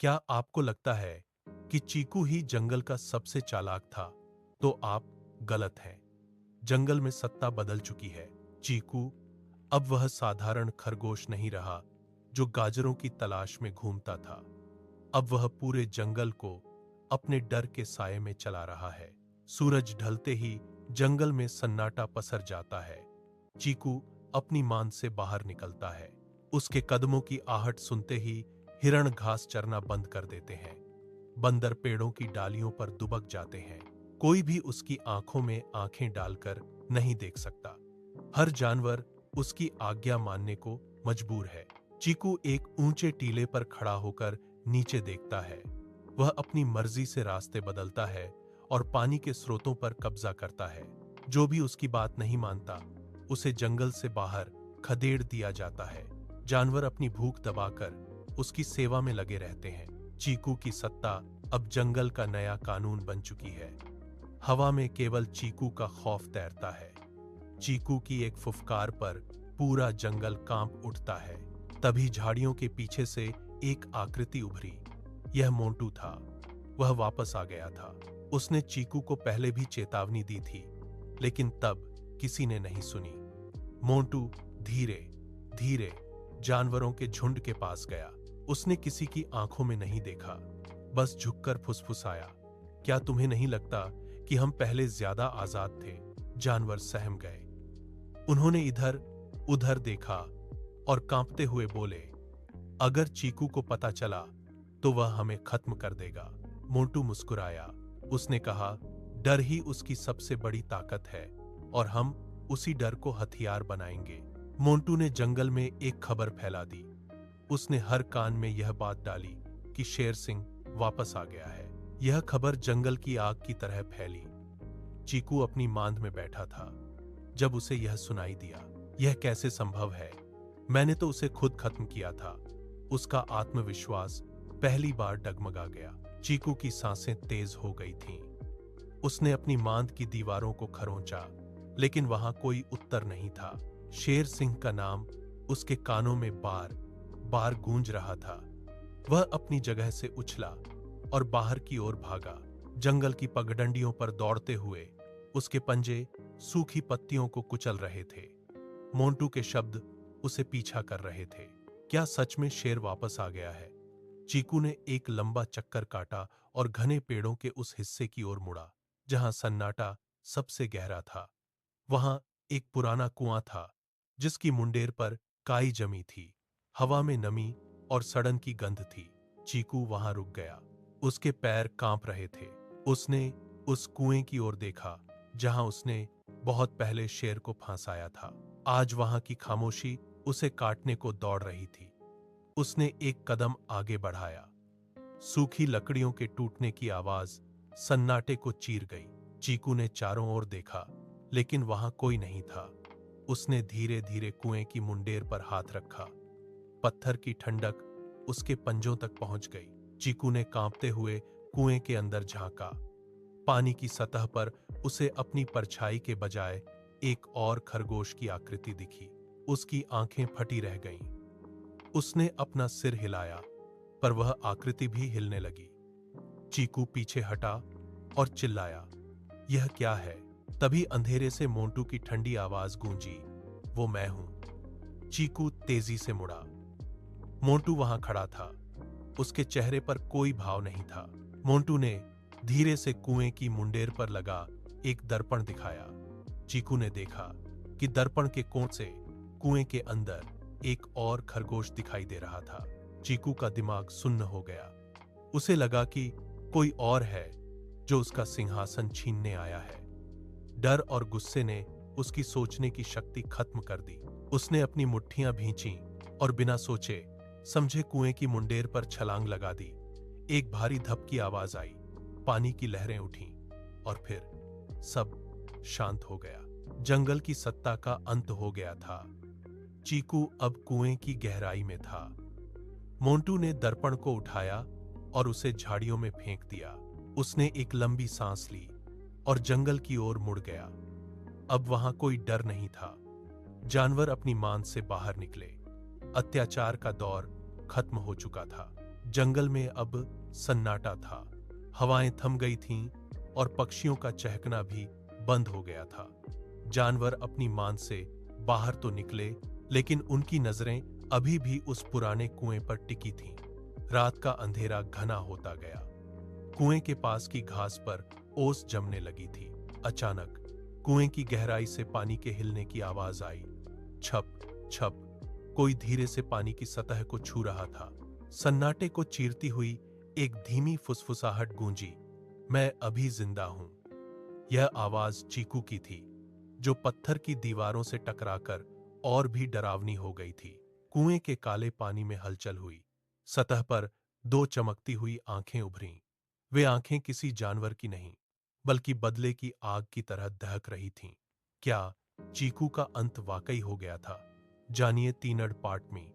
क्या आपको लगता है कि चीकू ही जंगल का सबसे चालाक था? तो आप गलत हैं। जंगल में सत्ता बदल चुकी है। चीकू अब वह साधारण खरगोश नहीं रहा जो गाजरों की तलाश में घूमता था। अब वह पूरे जंगल को अपने डर के साये में चला रहा है। सूरज ढलते ही जंगल में सन्नाटा पसर जाता है। चीकू अपनी मान से बाहर निकलता है। उसके कदमों की आहट सुनते ही हिरण घास चरना बंद कर देते हैं। बंदर पेड़ों की डालियों पर दुबक जाते हैं। कोई भी उसकी आंखों में आंखें डालकर नहीं देख सकता। हर जानवर उसकी आज्ञा मानने को मजबूर है। चीकू एक ऊंचे टीले पर खड़ा होकर नीचे देखता है। वह अपनी मर्जी से रास्ते बदलता है और पानी के स्रोतों पर कब्जा करता है। जो भी उसकी बात नहीं मानता, उसे जंगल से बाहर खदेड़ दिया जाता है। जानवर अपनी भूख दबाकर उसकी सेवा में लगे रहते हैं। चीकू की सत्ता अब जंगल का नया कानून बन चुकी है। हवा में केवल चीकू का खौफ तैरता है। चीकू की एक फुफकार पर पूरा जंगल कांप उठता है। तभी झाड़ियों के पीछे से एक आकृति उभरी। यह मोंटू था। वह वापस आ गया था। उसने चीकू को पहले भी चेतावनी दी थी, लेकिन तब किसी ने नहीं सुनी। मोंटू धीरे धीरे जानवरों के झुंड के पास गया। उसने किसी की आंखों में नहीं देखा, बस झुककर फुसफुसाया, क्या तुम्हें नहीं लगता कि हम पहले ज्यादा आजाद थे? जानवर सहम गए। उन्होंने इधर उधर देखा और कांपते हुए बोले, अगर चीकू को पता चला तो वह हमें खत्म कर देगा। मोंटू मुस्कुराया। उसने कहा, डर ही उसकी सबसे बड़ी ताकत है और हम उसी डर को हथियार बनाएंगे। मोंटू ने जंगल में एक खबर फैला दी। उसने हर कान में यह बात डाली कि शेर सिंह वापस आ गया है। यह खबर जंगल की आग की तरह फैली। चीकू अपनी मांद में बैठा था जब उसे यह सुनाई दिया। यह कैसे संभव है? मैंने तो उसे खुद खत्म किया था। उसका आत्मविश्वास पहली बार डगमगा गया। चीकू की सांसें तेज हो गई थीं। उसने अपनी मांद की दीवारों को खरोंचा, लेकिन वहां कोई उत्तर नहीं था। शेर सिंह का नाम उसके कानों में बार बार गूंज रहा था। वह अपनी जगह से उछला और बाहर की ओर भागा। जंगल की पगडंडियों पर दौड़ते हुए उसके पंजे सूखी पत्तियों को कुचल रहे थे। मोंटू के शब्द उसे पीछा कर रहे थे। क्या सच में शेर वापस आ गया है? चीकू ने एक लंबा चक्कर काटा और घने पेड़ों के उस हिस्से की ओर मुड़ा जहां सन्नाटा सबसे गहरा था। वहां एक पुराना कुआं था जिसकी मुंडेर पर काई जमी थी। हवा में नमी और सड़न की गंध थी। चीकू वहां रुक गया। उसके पैर कांप रहे थे। उसने उस कुएं की ओर देखा जहां उसने बहुत पहले शेर को फंसाया था। आज वहां की खामोशी उसे काटने को दौड़ रही थी। उसने एक कदम आगे बढ़ाया। सूखी लकड़ियों के टूटने की आवाज सन्नाटे को चीर गई। चीकू ने चारों ओर देखा, लेकिन वहां कोई नहीं था। उसने धीरे धीरे कुएं की मुंडेर पर हाथ रखा। पत्थर की ठंडक उसके पंजों तक पहुंच गई। चीकू ने कांपते हुए कुएं के अंदर झांका। पानी की सतह पर उसे अपनी परछाई के बजाय एक और खरगोश की आकृति दिखी। उसकी आंखें फटी रह गईं। उसने अपना सिर हिलाया, पर वह आकृति भी हिलने लगी। चीकू पीछे हटा और चिल्लाया, यह क्या है? तभी अंधेरे से मोंटू की ठंडी आवाज गूंजी, वो मैं हूं। चीकू तेजी से मुड़ा। मोंटू वहां खड़ा था। उसके चेहरे पर कोई भाव नहीं था। मोंटू ने धीरे से कुएं की मुंडेर पर लगा एक दर्पण दिखाया। चीकू ने देखा कि दर्पण के कोण से कुएं के अंदर एक और खरगोश दिखाई दे रहा था। चीकू का दिमाग सुन्न हो गया। उसे लगा कि कोई और है जो उसका सिंहासन छीनने आया है। डर और गुस्से ने उसकी सोचने की शक्ति खत्म कर दी। उसने अपनी मुट्ठियां भींची और बिना सोचे समझे कुएं की मुंडेर पर छलांग लगा दी। एक भारी धप की आवाज आई, पानी की लहरें उठीं और फिर सब शांत हो गया। जंगल की सत्ता का अंत हो गया था। चीकू अब कुएं की गहराई में था। मोंटू ने दर्पण को उठाया और उसे झाड़ियों में फेंक दिया। उसने एक लंबी सांस ली और जंगल की ओर मुड़ गया। अब वहां कोई डर नहीं था। जानवर अपनी मान से बाहर निकले। अत्याचार का दौर खत्म हो चुका था। जंगल में अब सन्नाटा था। हवाएं थम गई थीं और पक्षियों का चहकना भी बंद हो गया था। जानवर अपनी मान से बाहर तो निकले, लेकिन उनकी नजरें अभी भी उस पुराने कुएं पर टिकी थीं। रात का अंधेरा घना होता गया। कुएं के पास की घास पर ओस जमने लगी थी। अचानक कुएं की गहराई से पानी के हिलने की आवाज आई। छप छप, कोई धीरे से पानी की सतह को छू रहा था। सन्नाटे को चीरती हुई एक धीमी फुसफुसाहट गूंजी, मैं अभी जिंदा हूं। यह आवाज चीकू की थी, जो पत्थर की दीवारों से टकराकर और भी डरावनी हो गई थी। कुएं के काले पानी में हलचल हुई। सतह पर दो चमकती हुई आंखें उभरीं। वे आंखें किसी जानवर की नहीं, बल्कि बदले की आग की तरह दहक रही थीं। क्या चीकू का अंत वाकई हो गया था? जानिए 3 पार्ट में।